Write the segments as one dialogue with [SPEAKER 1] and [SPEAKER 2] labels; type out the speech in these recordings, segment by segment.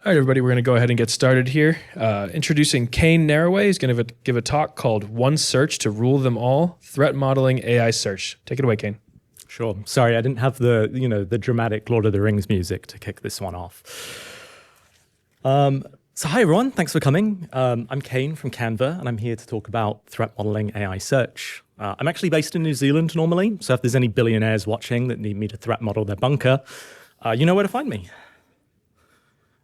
[SPEAKER 1] All right, everybody, we're going to go ahead and get started here. Introducing Kane Narraway. He's going to give a talk called One Search to Rule Them All, Threat Modeling AI Search. Take it away, Kane.
[SPEAKER 2] Sure. Sorry, I didn't have the dramatic Lord of the Rings music to kick this one off. So hi, everyone. Thanks for coming. I'm Kane from Canva, and I'm here to talk about threat modeling AI search. I'm actually based in New Zealand normally, so if there's any billionaires watching that need me to threat model their bunker, you know where to find me.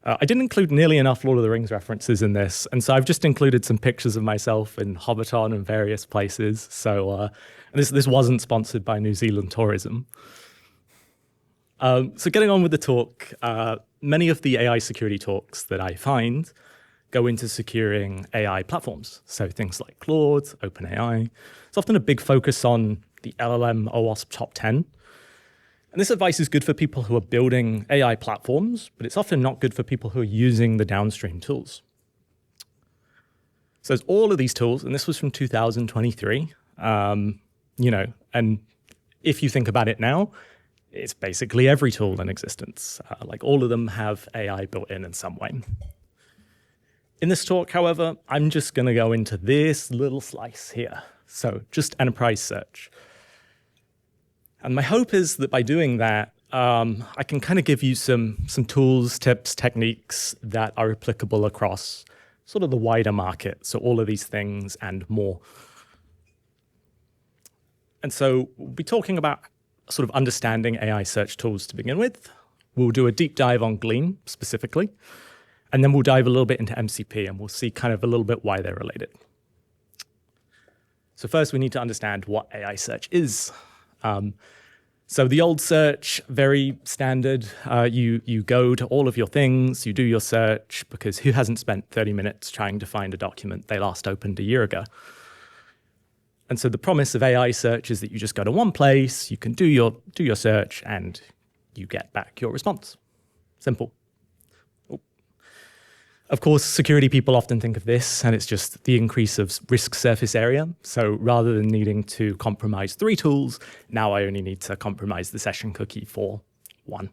[SPEAKER 2] I didn't include nearly enough Lord of the Rings references in this, and so I've just included some pictures of myself in Hobbiton and various places. So this wasn't sponsored by New Zealand Tourism. So getting on with the talk, many of the AI security talks that I find go into securing AI platforms. So things like Claude, OpenAI. It's often a big focus on the LLM OWASP top 10. And this advice is good for people who are building AI platforms, but it's often not good for people who are using the downstream tools. So there's all of these tools, and this was from 2023. And if you think about it now, it's basically every tool in existence. Like all of them have AI built in some way. In this talk, however, I'm just going to go into this little slice here. So just enterprise search. And my hope is that by doing that, I can kind of give you some tools, tips, techniques that are applicable across sort of the wider market. So all of these things and more. And so we'll be talking about sort of understanding AI search tools to begin with. We'll do a deep dive on Glean specifically. And then we'll dive a little bit into MCP, and we'll see kind of a little bit why they're related. So first, we need to understand what AI search is. So the old search, very standard. You go to all of your things, you do your search, because who hasn't spent 30 minutes trying to find a document they last opened a year ago? And so the promise of AI search is that you just go to one place, you can do your search, and you get back your response. Simple. Of course, security people often think of this, and it's just the increase of risk surface area. So rather than needing to compromise 3 tools, now I only need to compromise the session cookie for 1.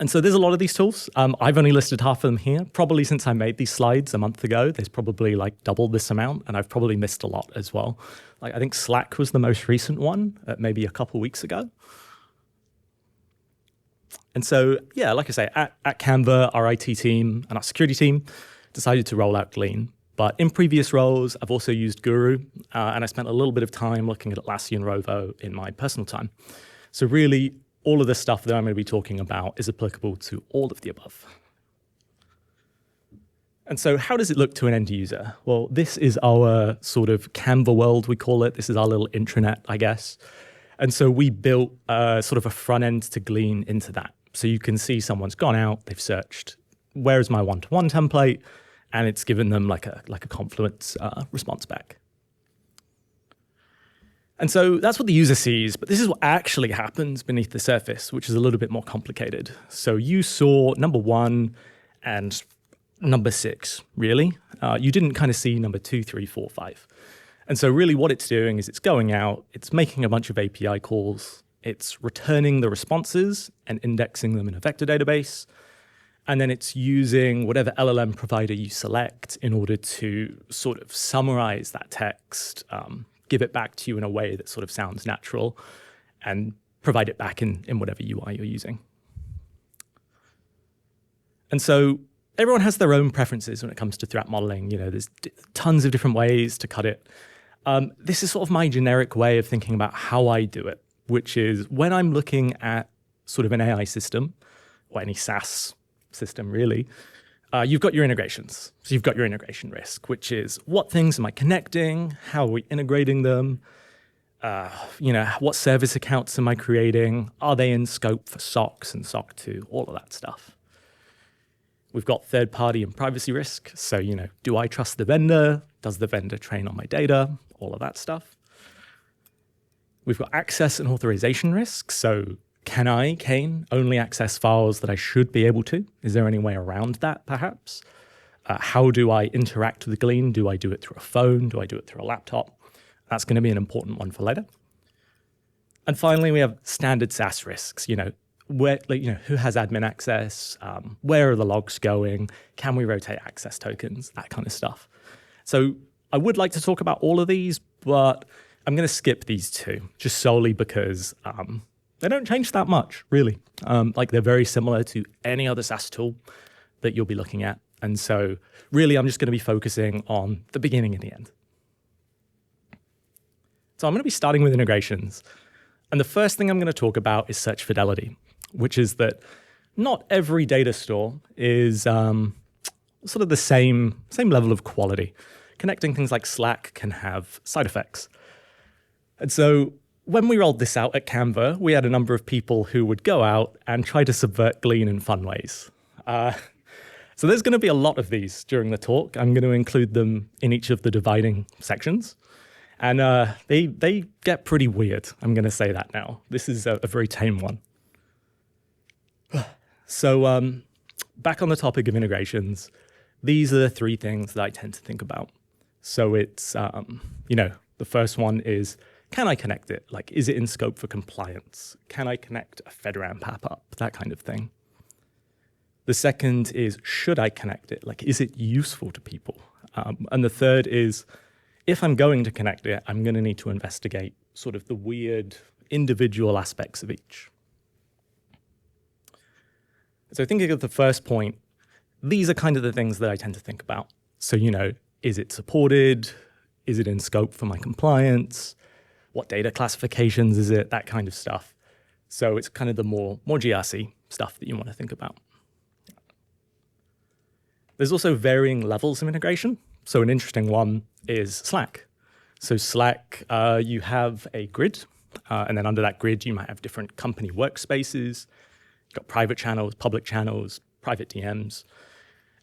[SPEAKER 2] And so there's a lot of these tools. I've only listed half of them here. Probably since I made these slides a month ago, there's probably like double this amount, and I've probably missed a lot as well. Like I think Slack was the most recent one, maybe a couple weeks ago. And so, yeah, like I say, at Canva, our IT team and our security team decided to roll out Glean. But in previous roles, I've also used Guru, and I spent a little bit of time looking at Atlassian Rovo in my personal time. So really, all of the stuff that I'm going to be talking about is applicable to all of the above. And so how does it look to an end user? Well, this is our sort of Canva world, we call it. This is our little intranet, I guess. And so we built sort of a front end to Glean into that. So you can see someone's gone out, they've searched, where is my one-to-one template? And it's given them like a Confluence response back. And so that's what the user sees, but this is what actually happens beneath the surface, which is a little bit more complicated. So you saw number 1 and number 6, really. You didn't kind of see number 2, 3, 4, 5. And so really what it's doing is it's going out, it's making a bunch of API calls, it's returning the responses and indexing them in a vector database, and then it's using whatever LLM provider you select in order to sort of summarize that text, give it back to you in a way that sort of sounds natural, and provide it back in whatever UI you're using. And so everyone has their own preferences when it comes to threat modeling. You know, there's tons of different ways to cut it. This is sort of my generic way of thinking about how I do it, which is when I'm looking at sort of an AI system, or any SaaS system really, you've got your integrations. So you've got your integration risk, which is what things am I connecting? How are we integrating them? What service accounts am I creating? Are they in scope for SOCs and SOC 2? All of that stuff. We've got third-party and privacy risk. So, do I trust the vendor? Does the vendor train on my data? All of that stuff. We've got access and authorization risk. So can I, Kane, only access files that I should be able to? Is there any way around that, perhaps? How do I interact with Glean? Do I do it through a phone? Do I do it through a laptop? That's going to be an important one for later. And finally, we have standard SaaS risks. where, who has admin access, where are the logs going, can we rotate access tokens, that kind of stuff. So I would like to talk about all of these, but I'm going to skip these two just solely because they don't change that much, really. They're very similar to any other SaaS tool that you'll be looking at. And so really, I'm just going to be focusing on the beginning and the end. So I'm going to be starting with integrations. And the first thing I'm going to talk about is search fidelity, which is that not every data store is sort of the same level of quality. Connecting things like Slack can have side effects. And so when we rolled this out at Canva, we had a number of people who would go out and try to subvert Glean in fun ways. So there's going to be a lot of these during the talk. I'm going to include them in each of the dividing sections. And they get pretty weird, I'm going to say that now. This is a very tame one. So back on the topic of integrations, these are the three things that I tend to think about. So it's, the first one is, can I connect it? Like, is it in scope for compliance? Can I connect a FedRAMP app up? That kind of thing. The second is, should I connect it? Like, is it useful to people? And the third is, if I'm going to connect it, I'm going to need to investigate sort of the weird individual aspects of each. So thinking of the first point, these are kind of the things that I tend to think about. So, is it supported? Is it in scope for my compliance? What data classifications is it? That kind of stuff. So it's kind of the more GRC stuff that you want to think about. There's also varying levels of integration. So an interesting one is Slack. So Slack, you have a grid, and then under that grid, you might have different company workspaces. You've got private channels, public channels, private DMs.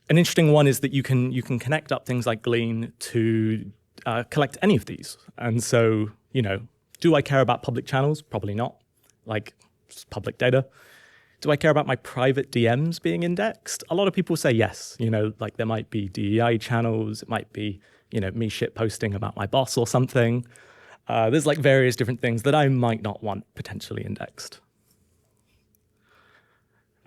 [SPEAKER 2] An interesting one is that you can connect up things like Glean to collect any of these. And so, do I care about public channels? Probably not, like just public data. Do I care about my private DMs being indexed? A lot of people say yes. There might be DEI channels. It might be, me shit posting about my boss or something. There's various different things that I might not want potentially indexed.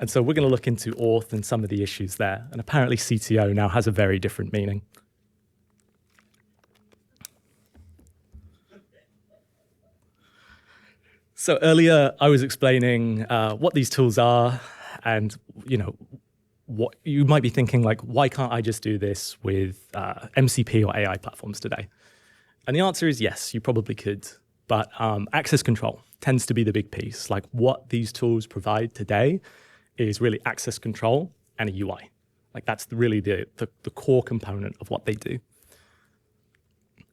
[SPEAKER 2] And so we're going to look into auth and some of the issues there. And apparently CTO now has a very different meaning. So earlier I was explaining what these tools are and, what you might be thinking, why can't I just do this with MCP or AI platforms today? And the answer is yes, you probably could. But access control tends to be the big piece. What these tools provide today is really access control and a UI. That's really the core component of what they do.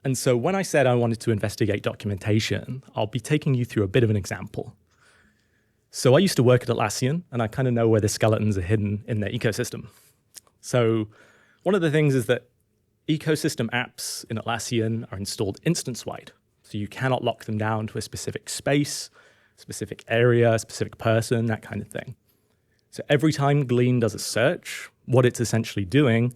[SPEAKER 2] And so when I said I wanted to investigate documentation, I'll be taking you through a bit of an example. So I used to work at Atlassian, and I kind of know where the skeletons are hidden in their ecosystem. So one of the things is that ecosystem apps in Atlassian are installed instance-wide. So you cannot lock them down to a specific space, specific area, specific person, that kind of thing. So every time Glean does a search, what it's essentially doing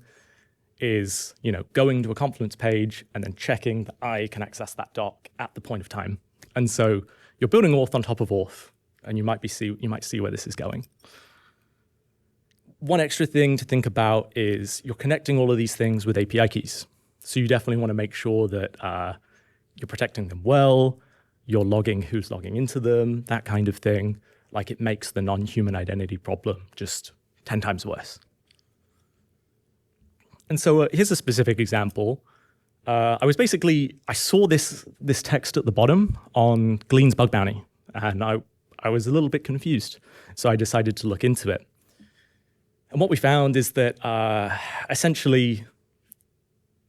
[SPEAKER 2] is, going to a Confluence page and then checking that I can access that doc at the point of time. And so you're building auth on top of auth, and you might see where this is going. One extra thing to think about is you're connecting all of these things with API keys. So you definitely want to make sure that you're protecting them well, you're logging who's logging into them, that kind of thing. It makes the non-human identity problem just 10 times worse. And so here's a specific example. I saw this text at the bottom on Glean's bug bounty, and I was a little bit confused. So I decided to look into it. And what we found is that essentially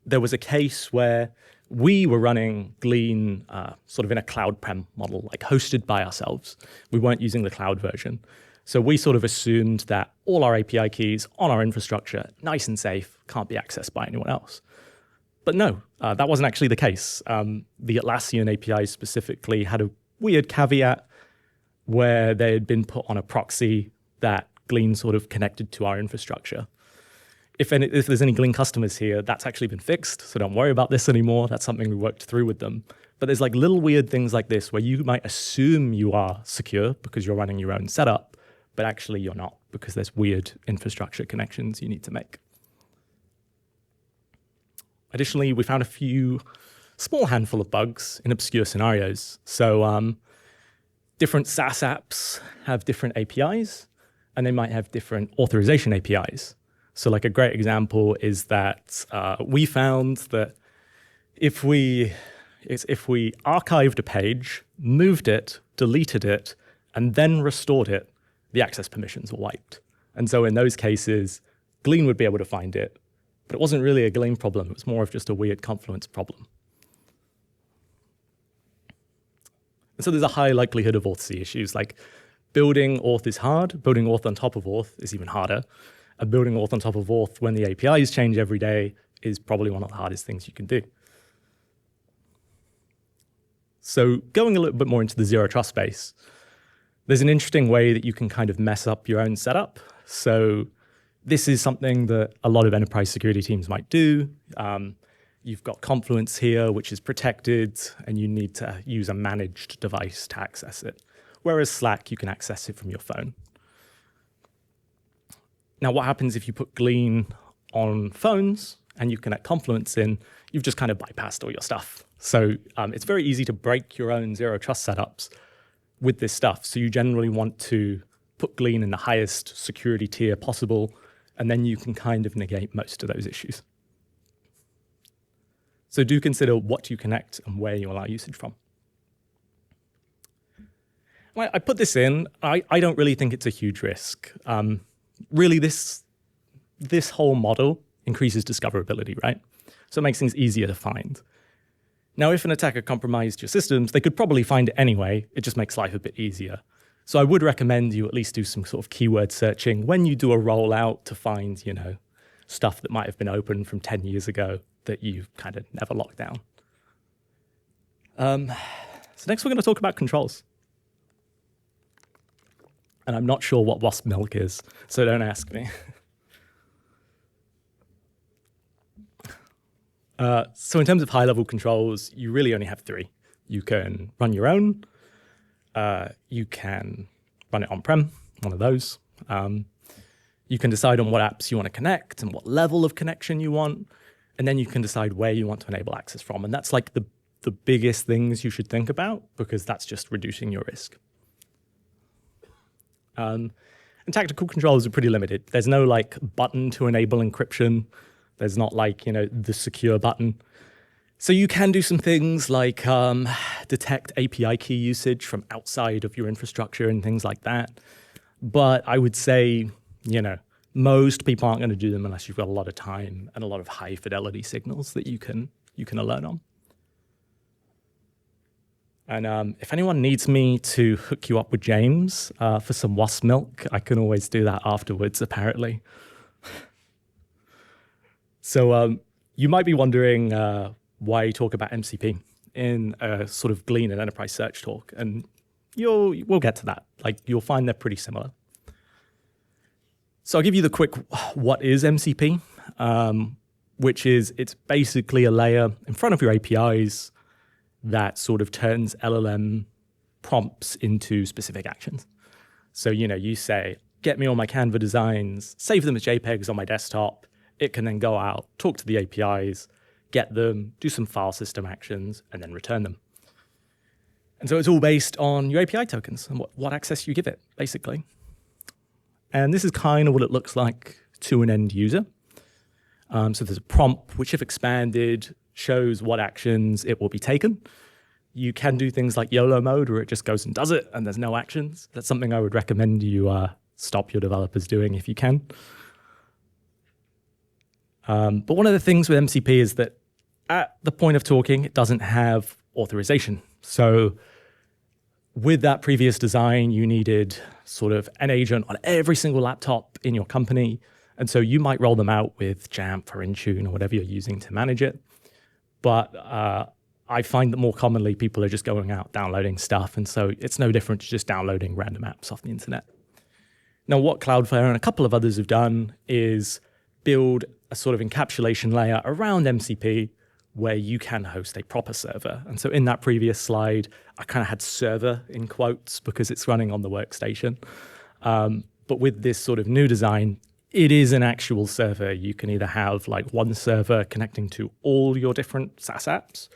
[SPEAKER 2] there was a case where we were running Glean sort of in a cloud prem model, hosted by ourselves. We weren't using the cloud version. So we sort of assumed that all our API keys on our infrastructure, nice and safe, can't be accessed by anyone else. But no, that wasn't actually the case. The Atlassian API specifically had a weird caveat where they had been put on a proxy that Glean sort of connected to our infrastructure. If there's any Glean customers here, that's actually been fixed, so don't worry about this anymore. That's something we worked through with them. But there's little weird things like this where you might assume you are secure because you're running your own setup, but actually you're not because there's weird infrastructure connections you need to make. Additionally, we found a few small handful of bugs in obscure scenarios. So different SaaS apps have different APIs, and they might have different authorization APIs. So like a great example is that we found that if we archived a page, moved it, deleted it, and then restored it, the access permissions were wiped. And so in those cases, Glean would be able to find it, but it wasn't really a Glean problem. It was more of just a weird Confluence problem. And so there's a high likelihood of auth issues. Like building auth is hard. Building auth on top of auth is even harder. And building auth on top of auth when the APIs change every day is probably one of the hardest things you can do. So going a little bit more into the zero trust space, there's an interesting way that you can kind of mess up your own setup. So this is something that a lot of enterprise security teams might do. You've got Confluence here, which is protected, and you need to use a managed device to access it. Whereas Slack, you can access it from your phone. Now, what happens if you put Glean on phones and you connect Confluence in? You've just kind of bypassed all your stuff. So it's very easy to break your own zero trust setups with this stuff. So you generally want to put Glean in the highest security tier possible, and then you can kind of negate most of those issues. So do consider what you connect and where you allow usage from. Well, I put this in. I don't really think it's a huge risk. Really, this whole model increases discoverability, right? So it makes things easier to find. Now, if an attacker compromised your systems, they could probably find it anyway. It just makes life a bit easier. So I would recommend you at least do some sort of keyword searching when you do a rollout to find, stuff that might have been open from 10 years ago that you've kind of never locked down. So next we're going to talk about controls. And I'm not sure what wasp milk is, so don't ask me. So in terms of high-level controls, you really only have three. You can run your own. You can run it on-prem, one of those. You can decide on what apps you want to connect and what level of connection you want. And then you can decide where you want to enable access from. And that's like the biggest things you should think about, because that's just reducing your risk. And tactical controls are pretty limited. There's no button to enable encryption. There's not the secure button. So you can do some things like detect API key usage from outside of your infrastructure and things like that. But I would say, most people aren't going to do them unless you've got a lot of time and a lot of high fidelity signals that you can alert on. And if anyone needs me to hook you up with James for some wasp milk, I can always do that afterwards, apparently. So you might be wondering why I talk about MCP in a sort of Glean and enterprise search talk, and we'll get to that. You'll find they're pretty similar. So I'll give you the quick what is MCP, which is it's basically a layer in front of your APIs that sort of turns LLM prompts into specific actions. So, you say, get me all my Canva designs, save them as JPEGs on my desktop. It can then go out, talk to the APIs, get them, do some file system actions, and then return them. And so it's all based on your API tokens and what access you give it, basically. And this is kind of what it looks like to an end user. So there's a prompt, which if expanded, shows what actions it will be taken. You can do things like YOLO mode, where it just goes and does it, and there's no actions. That's something I would recommend you stop your developers doing if you can. But one of the things with MCP is that at the point of talking, it doesn't have authorization. So with that previous design, you needed sort of an agent on every single laptop in your company. And so you might roll them out with Jamf or Intune or whatever you're using to manage it. But I find that more commonly people are just going out downloading stuff. And so it's no different to just downloading random apps off the internet. Now, what Cloudflare and a couple of others have done is build a sort of encapsulation layer around MCP where you can host a proper server. And so in that previous slide, I kind of had server in quotes because it's running on the workstation. But with this sort of new design, it is an actual server. You can either have like one server connecting to all your different SaaS apps,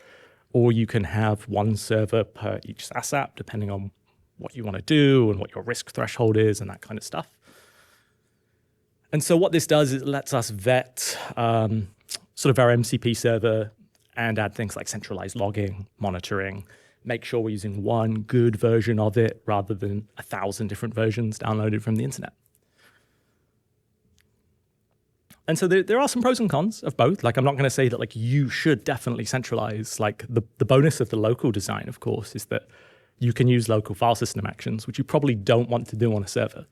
[SPEAKER 2] or you can have one server per each SaaS app, depending on what you want to do and what your risk threshold is and that kind of stuff. And so what this does is it lets us vet sort of our MCP server and add things like centralized logging, monitoring, make sure we're using one good version of it rather than 1,000 different versions downloaded from the internet. And so there are some pros and cons of both. Like, I'm not going to say that like you should definitely centralize. Like the bonus of the local design, of course, is that you can use local file system actions, which you probably don't want to do on a server.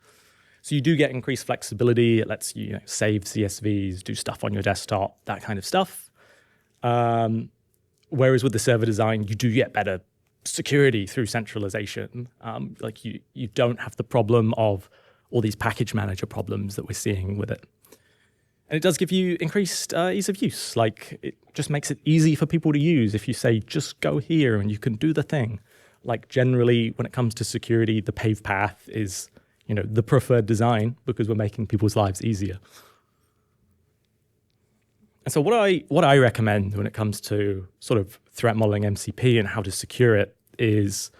[SPEAKER 2] So you do get increased flexibility. It lets you, save CSVs, do stuff on your desktop, that kind of stuff. Whereas with the server design, you do get better security through centralization. Like you don't have the problem of all these package manager problems that we're seeing with it. And it does give you increased ease of use. Like, it just makes it easy for people to use. If you say, just go here and you can do the thing. Like, generally, when it comes to security, the paved path is, the preferred design because we're making people's lives easier. And so what I recommend when it comes to sort of threat modeling MCP and how to secure it is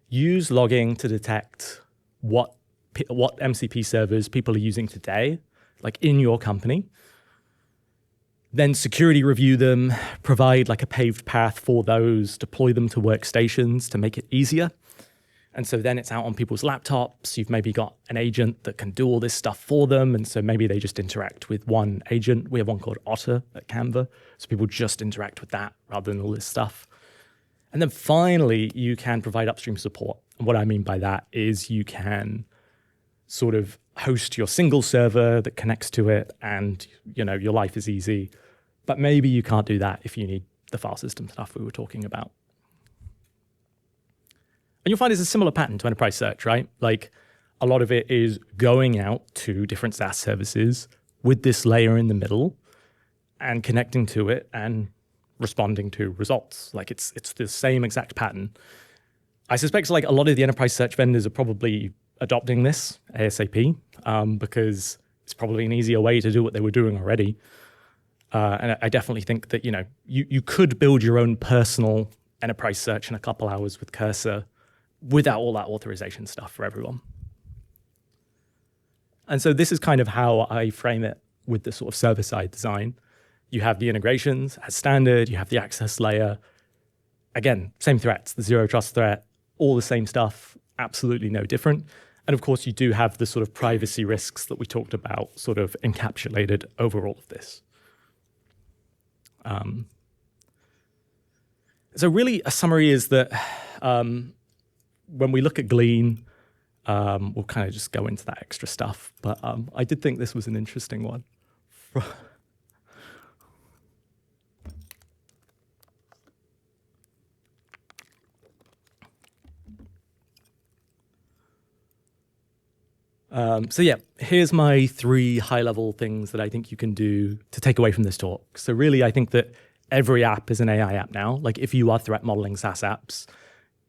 [SPEAKER 2] use logging to detect what MCP servers people are using today, like in your company. Then security review them, provide like a paved path for those, deploy them to workstations to make it easier. And so then it's out on people's laptops. You've maybe got an agent that can do all this stuff for them. And so maybe they just interact with one agent. We have one called Otter at Canva. So people just interact with that rather than all this stuff. And then finally, you can provide upstream support. And what I mean by that is you can sort of host your single server that connects to it and, your life is easy. But maybe you can't do that if you need the file system stuff we were talking about. And you'll find it's a similar pattern to enterprise search, right? Like, a lot of it is going out to different SaaS services with this layer in the middle and connecting to it and responding to results. Like, it's the same exact pattern. I suspect like a lot of the enterprise search vendors are probably adopting this ASAP because it's probably an easier way to do what they were doing already. And I definitely think that, you could build your own personal enterprise search in a couple hours with Cursor without all that authorization stuff for everyone. And so this is kind of how I frame it with the sort of server-side design. You have the integrations as standard, you have the access layer. Again, same threats, the zero trust threat, all the same stuff, absolutely no different. And of course, you do have the sort of privacy risks that we talked about sort of encapsulated over all of this. So really a summary is that when we look at Glean, we'll kind of just go into that extra stuff. But I did think this was an interesting one. So yeah, here's my 3 high-level things that I think you can do to take away from this talk. So really, I think that every app is an AI app now. Like, if you are threat modeling SaaS apps,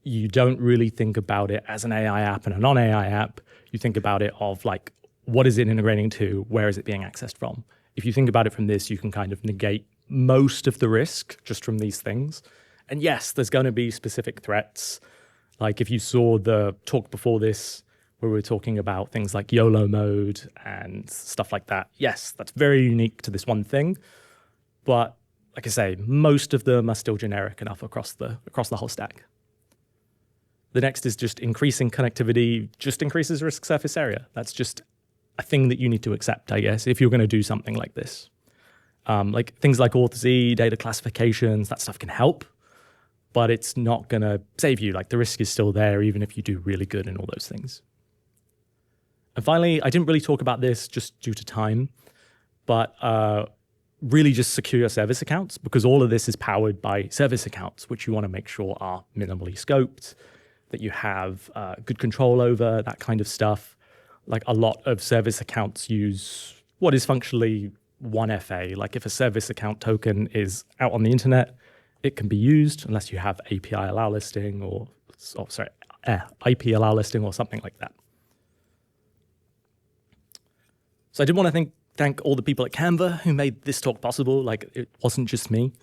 [SPEAKER 2] you don't really think about it as an AI app and a non-AI app. You think about it of like, what is it integrating to? Where is it being accessed from? If you think about it from this, you can kind of negate most of the risk just from these things. And yes, there's going to be specific threats. Like, if you saw the talk before this, where we were talking about things like YOLO mode and stuff like that. Yes, that's very unique to this one thing. But like I say, most of them are still generic enough across the whole stack. The next is just increasing connectivity just increases risk surface area. That's just a thing that you need to accept, I guess, if you're going to do something like this. Like things like Auth-Z, data classifications, that stuff can help, but it's not going to save you. Like, the risk is still there, even if you do really good in all those things. And finally, I didn't really talk about this just due to time, but really just secure your service accounts, because all of this is powered by service accounts, which you want to make sure are minimally scoped, that you have good control over, that kind of stuff. Like, a lot of service accounts use what is functionally 1FA. Like, if a service account token is out on the internet, it can be used unless you have API allow listing IP allow listing or something like that. So I did want to thank all the people at Canva who made this talk possible. Like, it wasn't just me.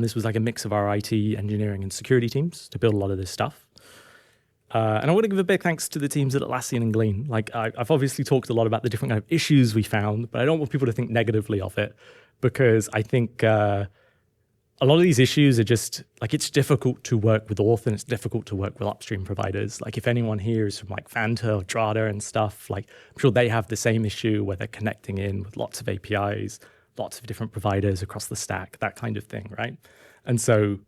[SPEAKER 2] This was like a mix of our IT, engineering, and security teams to build a lot of this stuff. And I want to give a big thanks to the teams at Atlassian and Glean. Like, I've obviously talked a lot about the different kind of issues we found, but I don't want people to think negatively of it, because I think a lot of these issues are just, like, it's difficult to work with Auth and it's difficult to work with upstream providers. Like, if anyone here is from like Fanta or Drata and stuff, like, I'm sure they have the same issue where they're connecting in with lots of APIs, lots of different providers across the stack, that kind of thing, right? And so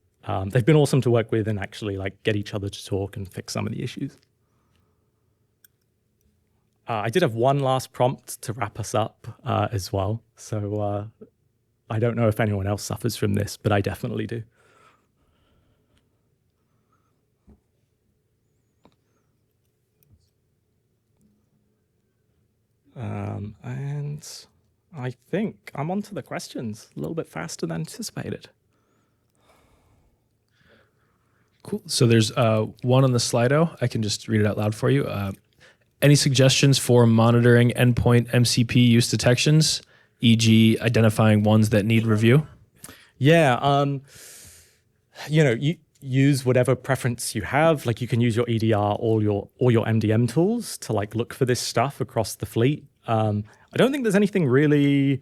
[SPEAKER 2] they've been awesome to work with and actually like get each other to talk and fix some of the issues. I did have one last prompt to wrap us up as well. So I don't know if anyone else suffers from this, but I definitely do. And I think I'm on to the questions a little bit faster than anticipated.
[SPEAKER 1] Cool. So there's one on the Slido. I can just read it out loud for you. Any suggestions for monitoring endpoint MCP use detections, e.g. identifying ones that need review?
[SPEAKER 2] Yeah, you use whatever preference you have. Like, you can use your EDR or your MDM tools to like look for this stuff across the fleet. I don't think there's anything really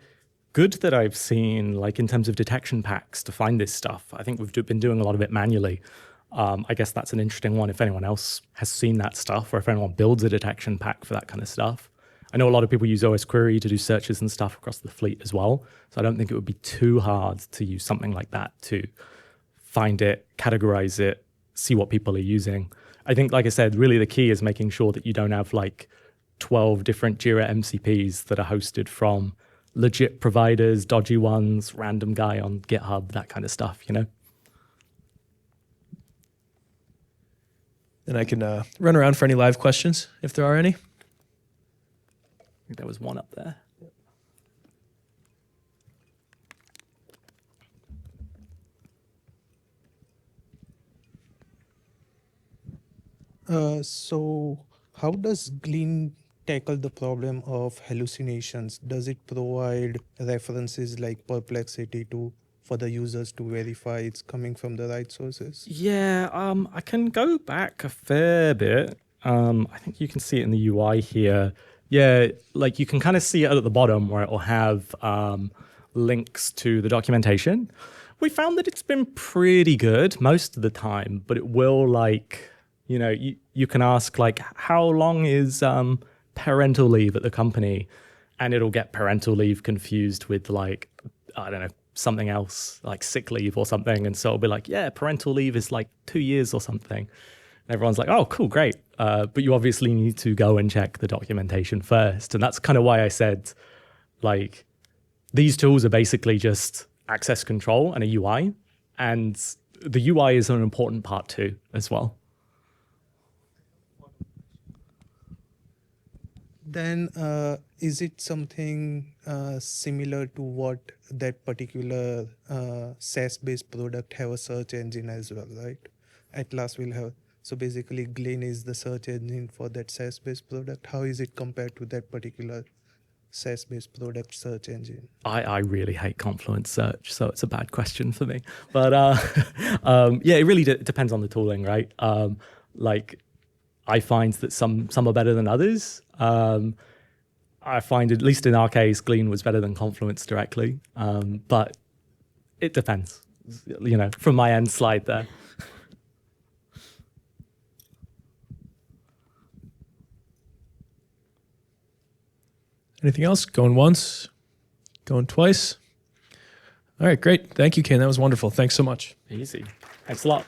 [SPEAKER 2] good that I've seen, like in terms of detection packs to find this stuff. I think we've been doing a lot of it manually. I guess that's an interesting one if anyone else has seen that stuff, or if anyone builds a detection pack for that kind of stuff. I know a lot of people use OS Query to do searches and stuff across the fleet as well. So I don't think it would be too hard to use something like that to find it, categorize it, see what people are using. I think, like I said, really the key is making sure that you don't have like 12 different Jira MCPs that are hosted from legit providers, dodgy ones, random guy on GitHub, that kind of stuff, you know?
[SPEAKER 1] And I can run around for any live questions, if there are any.
[SPEAKER 2] I think there was one up there.
[SPEAKER 3] So how does Glean tackle the problem of hallucinations? Does it provide references like Perplexity for the users to verify it's coming from the right sources?
[SPEAKER 2] Yeah, I can go back a fair bit. I think you can see it in the UI here. Yeah, like you can kind of see it at the bottom where it will have links to the documentation. We found that it's been pretty good most of the time, but it will like, you know, you can ask like, how long is parental leave at the company? And it'll get parental leave confused with like, I don't know, something else like sick leave or something. And so it'll be like, yeah, parental leave is like 2 years or something. And everyone's like, oh, cool, great. But you obviously need to go and check the documentation first. And that's kind of why I said, like, these tools are basically just access control and a UI. And the UI is an important part too, as well.
[SPEAKER 3] Then is it something similar to what that particular SaaS-based product have a search engine as well, right? Atlas will have. So basically, Glean is the search engine for that SaaS-based product. How is it compared to that particular SaaS-based product search engine?
[SPEAKER 2] I really hate Confluence Search, so it's a bad question for me. But yeah, it really depends on the tooling, right? Like, I find that some are better than others. I find, at least in our case, Glean was better than Confluence directly. But it depends, you know, from my end slide there.
[SPEAKER 1] Anything else? Going once? Going twice? All right, great. Thank you, Kane. That was wonderful. Thanks so much.
[SPEAKER 2] Easy. Thanks a lot.